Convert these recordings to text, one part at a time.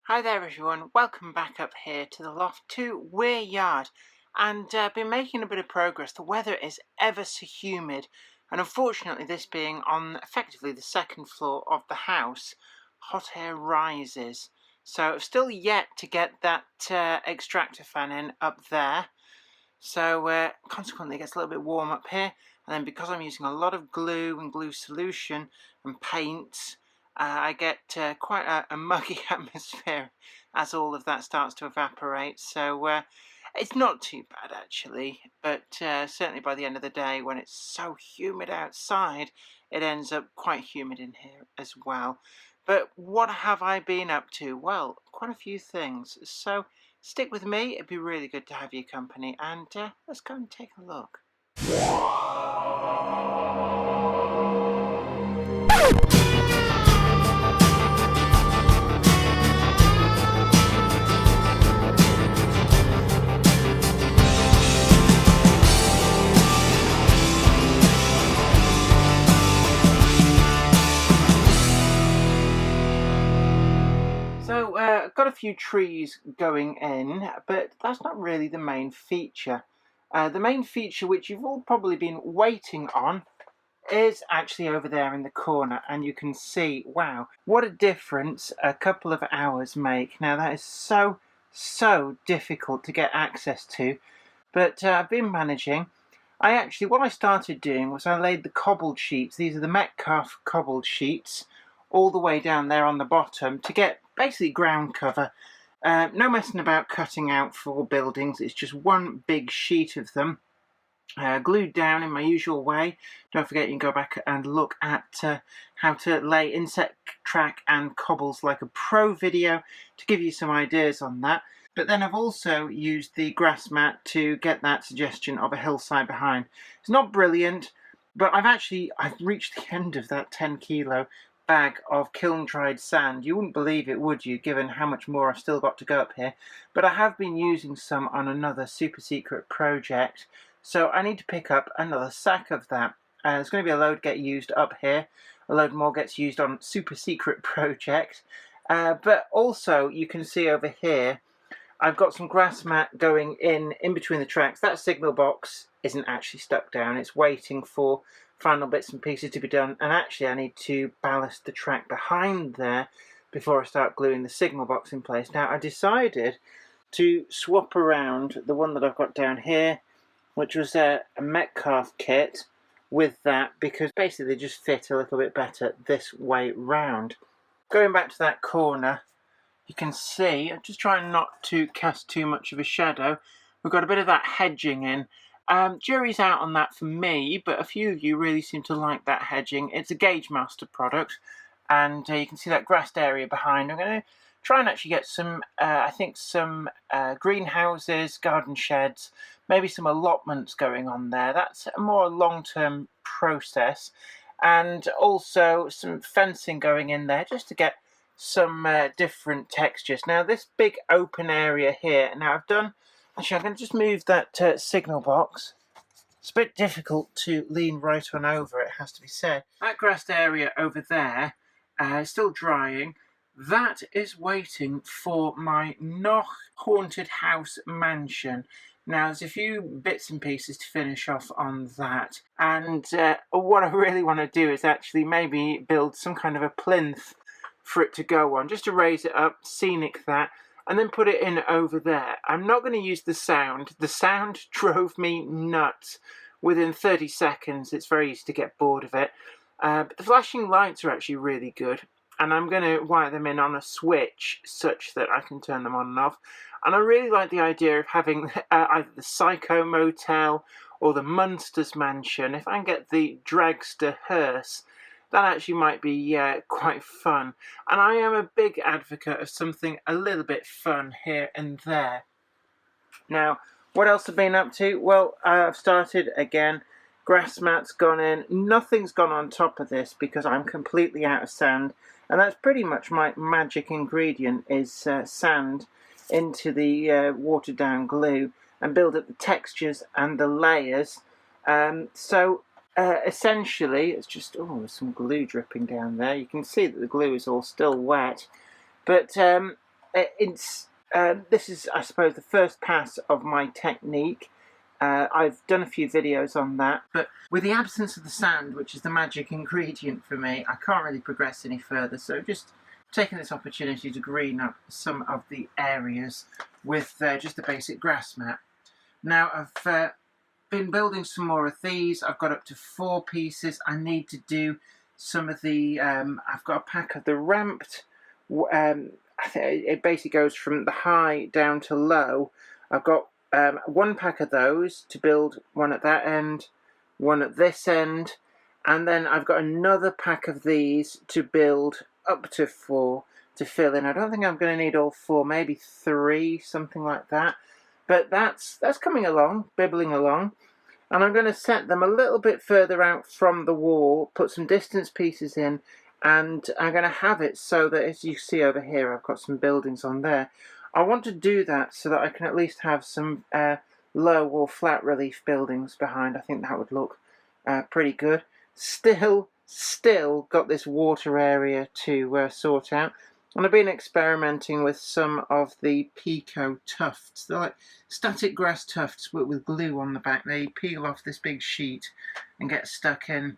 Hi there everyone, welcome back up here to the loft to Weir Yard, and been making a bit of progress. The weather is ever so humid, and unfortunately this being on effectively the second floor of the house, hot air rises. So I've still yet to get that extractor fan in up there, so consequently it gets a little bit warm up here, and then because I'm using a lot of glue and glue solution and paints, I get quite a muggy atmosphere as all of that starts to evaporate. So it's not too bad actually, but certainly by the end of the day, when it's so humid outside, it ends up quite humid in here as well. But what have I been up to? Well, quite a few things. So stick with me, it'd be really good to have your company, and let's go and take a look. I've got a few trees going in, but that's not really the main feature. The main feature, which you've all probably been waiting on, is actually over there in the corner, and you can see, wow, what a difference a couple of hours make. Now that is so difficult to get access to, but I've been managing. What I started doing was I laid the cobbled sheets. These are the Metcalf cobbled sheets all the way down there on the bottom to get basically ground cover. No messing about cutting out for buildings. It's just one big sheet of them, glued down in my usual way. Don't forget you can go back and look at how to lay insect track and cobbles like a pro video to give you some ideas on that. But then I've also used the grass mat to get that suggestion of a hillside behind. It's not brilliant, but I've reached the end of that 10-kilo bag of kiln-dried sand. You wouldn't believe it, would you, given how much more I've still got to go up here. But I have been using some on another super secret project, so I need to pick up another sack of that. There's going to be a load get used up here, a load more gets used on super secret project. But also you can see over here I've got some grass mat going in between the tracks. That signal box isn't actually stuck down, it's waiting for final bits and pieces to be done, and actually I need to ballast the track behind there before I start gluing the signal box in place. Now I decided to swap around the one that I've got down here, which was a Metcalf kit, with that, because basically they just fit a little bit better this way round. Going back to that corner, you can see, I'm just trying not to cast too much of a shadow, we've got a bit of that hedging in. Jury's out on that for me, but a few of you really seem to like that hedging. It's a Gauge Master product, and you can see that grassed area behind. I'm going to try and actually get some, some greenhouses, garden sheds, maybe some allotments going on there. That's a more long-term process, and also some fencing going in there just to get some different textures. Now this big open area here, I'm going to just move that signal box. It's a bit difficult to lean right on over, it has to be said. That grassed area over there is still drying. That is waiting for my Noch haunted house mansion. Now there's a few bits and pieces to finish off on that, and what I really want to do is actually maybe build some kind of a plinth for it to go on, just to raise it up, scenic that, and then put it in over there. I'm not going to use the sound. The sound drove me nuts within 30 seconds. It's very easy to get bored of it. But the flashing lights are actually really good, and I'm going to wire them in on a switch such that I can turn them on and off. And I really like the idea of having either the Psycho Motel or the Munsters Mansion. If I can get the Dragster Hearse, that actually might be quite fun. And I am a big advocate of something a little bit fun here and there. Now, what else have I been up to? Well, I've started again. Grass mat's gone in. Nothing's gone on top of this because I'm completely out of sand. And that's pretty much my magic ingredient, is sand into the watered down glue and build up the textures and the layers. Essentially, it's just, there's some glue dripping down there. You can see that the glue is all still wet. But this is, I suppose, the first pass of my technique. I've done a few videos on that, but with the absence of the sand, which is the magic ingredient for me, I can't really progress any further. So just taking this opportunity to green up some of the areas with just a basic grass mat. Now I've been building some more of these. I've got up to 4 pieces. I need to do some of the, I've got a pack of the ramped, I think it basically goes from the high down to low. I've got 1 pack of those to build, one at that end, one at this end, and then I've got another pack of these to build up to 4 to fill in. I don't think I'm going to need all 4, maybe 3, something like that. But that's coming along, bibbling along. And I'm going to set them a little bit further out from the wall, put some distance pieces in, and I'm going to have it so that, as you see over here, I've got some buildings on there. I want to do that so that I can at least have some low or flat relief buildings behind. I think that would look pretty good. Still got this water area to sort out. And I've been experimenting with some of the Pico tufts. They're like static grass tufts but with glue on the back. They peel off this big sheet and get stuck in.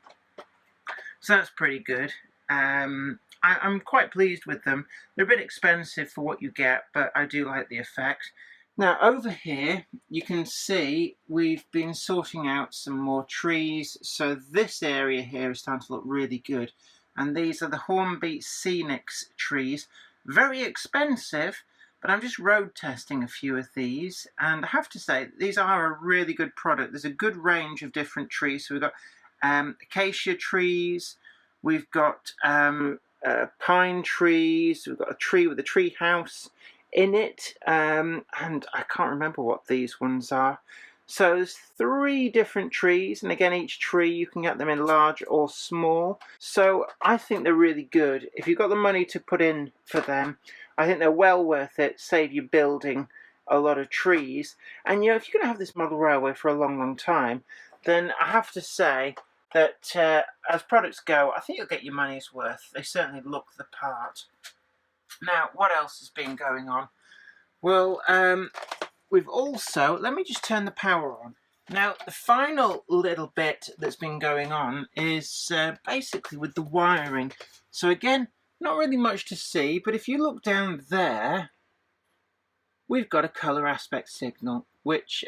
So that's pretty good. I'm quite pleased with them. They're a bit expensive for what you get, but I do like the effect. Now over here you can see we've been sorting out some more trees, so this area here is starting to look really good. And these are the Hornbeat Scenics trees. Very expensive, but I'm just road testing a few of these, and I have to say these are a really good product. There's a good range of different trees. So we've got acacia trees, we've got pine trees, we've got a tree with a tree house in it, and I can't remember what these ones are. So there's 3 different trees, and again each tree you can get them in large or small. So I think they're really good. If you've got the money to put in for them, I think they're well worth it, save you building a lot of trees. And you know, if you're going to have this model railway for a long time, then I have to say that as products go, I think you'll get your money's worth. They certainly look the part. Now, what else has been going on? Well, we've also, let me just turn the power on. Now, the final little bit that's been going on is basically with the wiring. So again, not really much to see, but if you look down there, we've got a colour aspect signal, which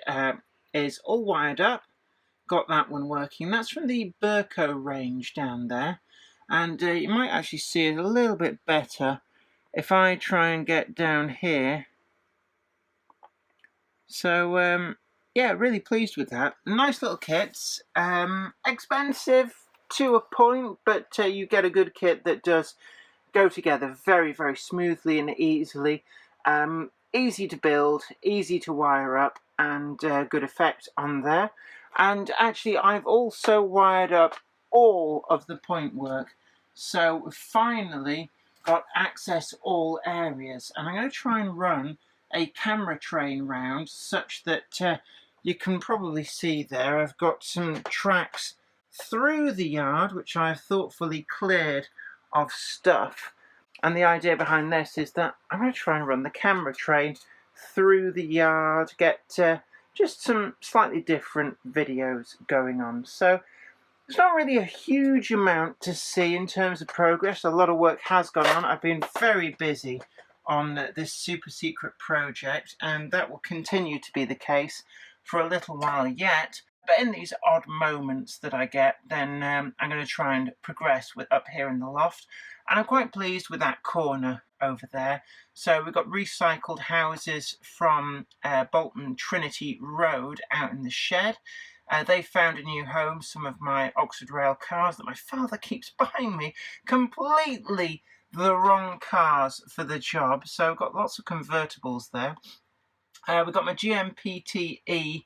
is all wired up. Got that one working. That's from the Burco range down there. And you might actually see it a little bit better if I try and get down here. So, yeah, really pleased with that. Nice little kits. Expensive to a point, but you get a good kit that does go together very smoothly and easily. Easy to build, easy to wire up, and good effect on there. And actually, I've also wired up all of the point work. So we've finally got access all areas. And I'm going to try and run a camera train round such that you can probably see there I've got some tracks through the yard which I've thoughtfully cleared of stuff, and the idea behind this is that I'm going to try and run the camera train through the yard, get just some slightly different videos going on. So there's not really a huge amount to see in terms of progress. A lot of work has gone on. I've been very busy on this super secret project, and that will continue to be the case for a little while yet. But in these odd moments that I get, then I'm going to try and progress with up here in the loft. And I'm quite pleased with that corner over there. So we've got recycled houses from Bolton Trinity Road out in the shed. They found a new home. Some of my Oxford Rail cars that my father keeps buying me, completely the wrong cars for the job. So I've got lots of convertibles there. We've got my GMPTE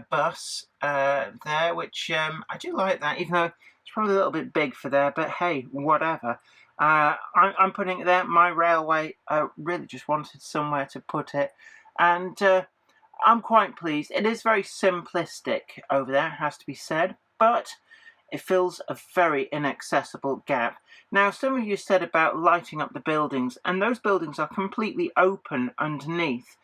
bus there, which I do like that, even though it's probably a little bit big for there, but hey, whatever. I'm putting it there. My railway really just wanted somewhere to put it, and I'm quite pleased. It is very simplistic over there, it has to be said, but it fills a very inaccessible gap. Now, some of you said about lighting up the buildings, and those buildings are completely open underneath.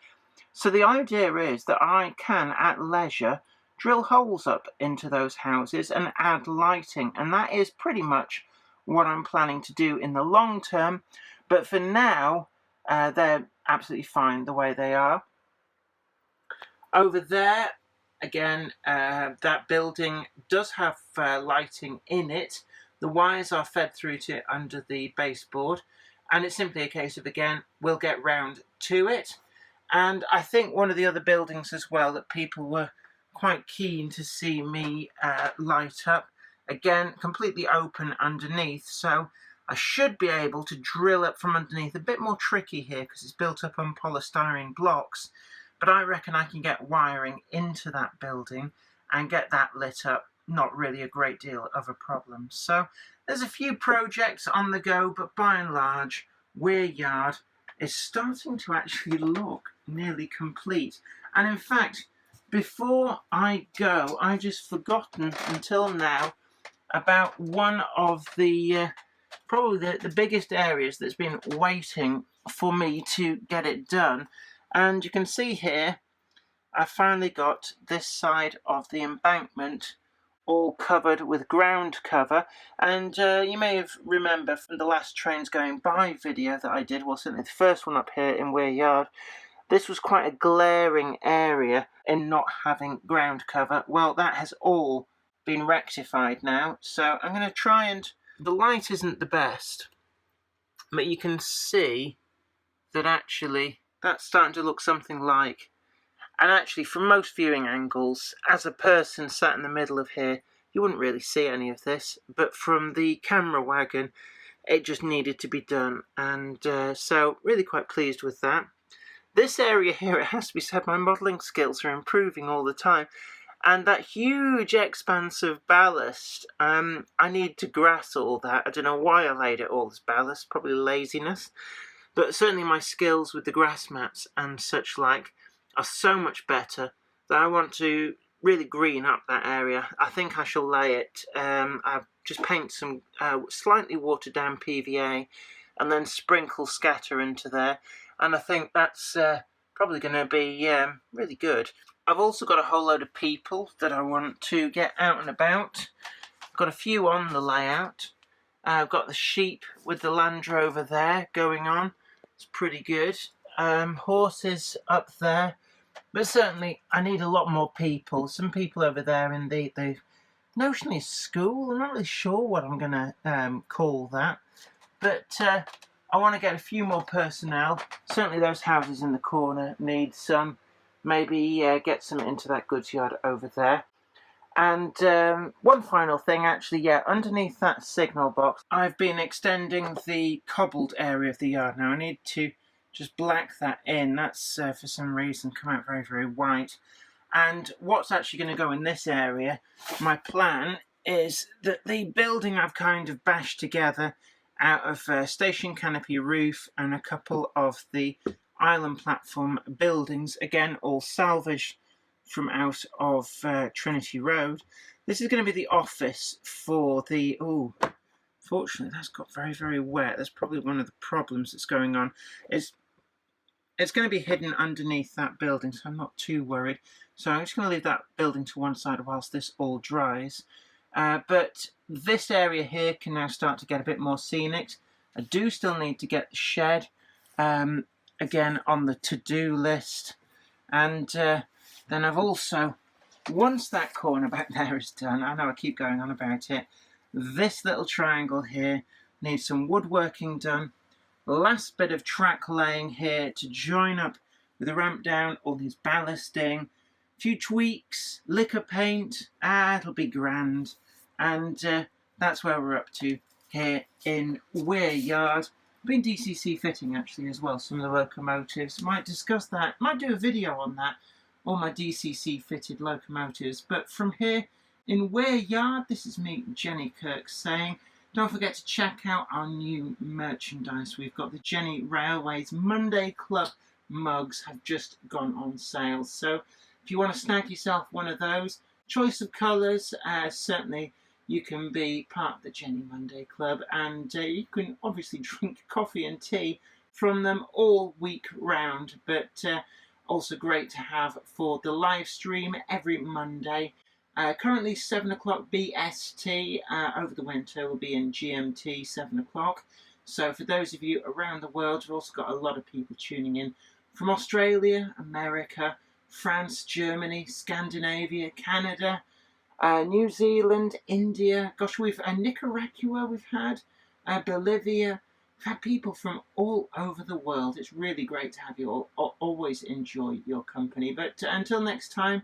So the idea is that I can, at leisure, drill holes up into those houses and add lighting, and that is pretty much what I'm planning to do in the long term. But for now, they're absolutely fine the way they are. Over there, again, that building does have lighting in it. The wires are fed through to it under the baseboard, and it's simply a case of, again, we'll get round to it. And I think one of the other buildings as well that people were quite keen to see me light up, again, completely open underneath, so I should be able to drill up from underneath. A bit more tricky here because it's built up on polystyrene blocks, but I reckon I can get wiring into that building and get that lit up. Not really a great deal of a problem. So there's a few projects on the go, but by and large, Weir Yard is starting to actually look nearly complete. And in fact, before I go, I've just forgotten until now about one of the probably the biggest areas that's been waiting for me to get it done. And you can see here, I finally got this side of the embankment all covered with ground cover. And you may have remember from the last Trains Going By video that I did, well, certainly the first one up here in Weir Yard, this was quite a glaring area in not having ground cover. Well, that has all been rectified now, so I'm going to try and... The light isn't the best, but you can see that actually that's starting to look something like... And actually, from most viewing angles, as a person sat in the middle of here, you wouldn't really see any of this, but from the camera wagon, it just needed to be done, and so really quite pleased with that. This area here, it has to be said, my modelling skills are improving all the time. And that huge expanse of ballast, I need to grass all that. I don't know why I laid it all as ballast, probably laziness. But certainly my skills with the grass mats and such like are so much better that I want to really green up that area. I think I shall lay it. I've just paint some slightly watered down PVA and then sprinkle scatter into there. And I think that's probably going to be really good. I've also got a whole load of people that I want to get out and about. I've got a few on the layout. I've got the sheep with the Land Rover there going on. It's pretty good. Horses up there. But certainly I need a lot more people. Some people over there in the notionally school. I'm not really sure what I'm going to call that. But I want to get a few more personnel. Certainly those houses in the corner need some. Maybe get some into that goods yard over there. And one final thing, actually, yeah, underneath that signal box, I've been extending the cobbled area of the yard. Now I need to just black that in. That's for some reason come out very, very white. And what's actually going to go in this area, my plan is that the building I've kind of bashed together out of station canopy roof and a couple of the island platform buildings, again all salvaged from out of Trinity Road. This is going to be the office for the... Oh, fortunately that's got very, very wet. That's probably one of the problems that's going on. It's going to be hidden underneath that building, so I'm not too worried. So I'm just going to leave that building to one side whilst this all dries. But this area here can now start to get a bit more scenic. I do still need to get the shed again on the to-do list. And then I've also, once that corner back there is done, I know I keep going on about it, this little triangle here needs some woodworking done. Last bit of track laying here to join up with the ramp down, all these ballasting, a few tweaks, liquor paint, it'll be grand. And that's where we're up to here in Weir Yard. I've been DCC fitting actually as well, some of the locomotives. Might discuss that, might do a video on that, all my DCC fitted locomotives. But from here in Weir Yard, this is me, Jenny Kirk, saying, don't forget to check out our new merchandise. We've got the Jenny Railways Monday Club mugs have just gone on sale. So if you want to snag yourself one of those, choice of colours, certainly you can be part of the Jenny Monday Club, and you can obviously drink coffee and tea from them all week round, but also great to have for the live stream every Monday. Currently 7 o'clock BST, over the winter will be in GMT 7 o'clock. So for those of you around the world, we've also got a lot of people tuning in from Australia, America, France, Germany, Scandinavia, Canada, New Zealand, India, gosh, we've Nicaragua, we've had Bolivia. We've had people from all over the world. It's really great to have you all. Always enjoy your company. But until next time,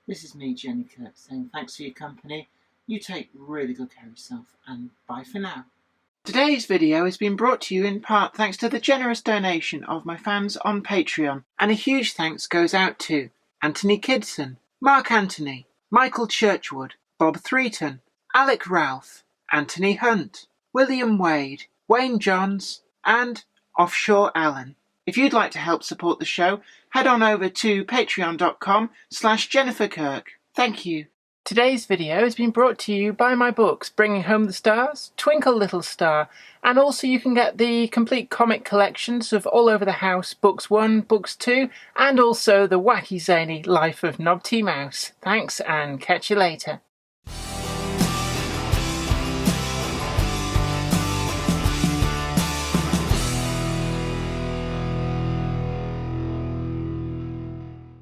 this is me, Jenny Kirk, saying thanks for your company. You take really good care of yourself, and bye for now. Today's video has been brought to you in part thanks to the generous donation of my fans on Patreon, and a huge thanks goes out to Anthony Kidson, Mark Anthony, Michael Churchwood, Bob Threeton, Alec Ralph, Anthony Hunt, William Wade, Wayne Johns, and Offshore Alan. If you'd like to help support the show, head on over to patreon.com/Jennifer Kirk. Thank you. Today's video has been brought to you by my books, Bringing Home the Stars, Twinkle Little Star, and also you can get the complete comic collections of All Over the House, Books 1, Books 2, and also the wacky zany Life of Knob T. Mouse. Thanks, and catch you later.